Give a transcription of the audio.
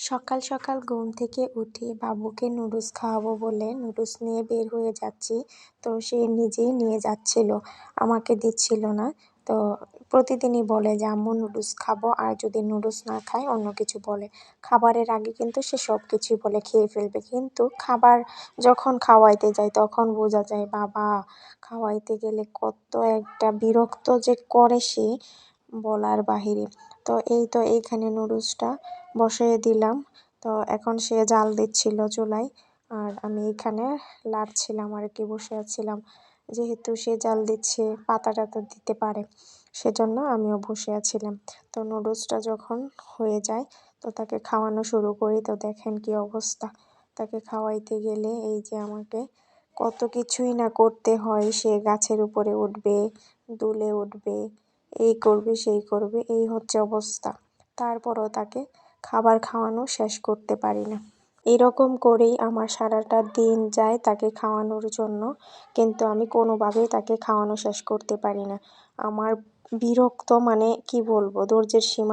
সকাল সকাল ঘুম থেকে উঠে বাবুকে নুডলস খাওয়াবো বলে নুডলস নিয়ে বের হয়ে যাচ্ছি। তো সে নিজেই নিয়ে যাচ্ছিল, আমাকে দিচ্ছিল না। তো প্রতিদিনই বলে যে আম্মু নুডলস খাবো, আর যদি নুডলস না খায় অন্য কিছু বলে। খাবারের আগে কিন্তু সে সব কিছুই বলে খেয়ে ফেলবে, কিন্তু খাবার যখন খাওয়াইতে যায় তখন বোঝা যায় বাবা খাওয়াইতে গেলে কত একটা বিরক্ত যে করে সে, বলার বাহিরে। তো এইখানে নুডলসটা বসিয়ে দিলাম। তো এখন সে জাল দিচ্ছিল চুলায়, আর আমি এখানে লাড়ছিলাম আর কি, বসে আছিলাম। যেহেতু সে জাল দিচ্ছে পাতাটা তো দিতে পারে, সেজন্য আমিও বসে আছিলাম। তো নুডলসটা যখন হয়ে যায় তো তাকে খাওয়ানো শুরু করি। তো দেখেন কি অবস্থা, তাকে খাওয়াইতে গেলে এই যে আমাকে কত কিছুই না করতে হয়। সে গাছের উপরে উঠবে, দুলে উঠবে, এই করবে সেই করবে, এই হচ্ছে অবস্থা। তারপরও তাকে খাবার খাওয়ানো শেষ করতে পারি না। এরকম করেই আমার সারাটা দিন যায় তাকে খাওয়ানোর জন্য, কিন্তু আমি কোনোভাবেই তাকে খাওয়ানো শেষ করতে পারি না। আমার বিরক্ত, মানে কি বলবো, ধৈর্যের সীমা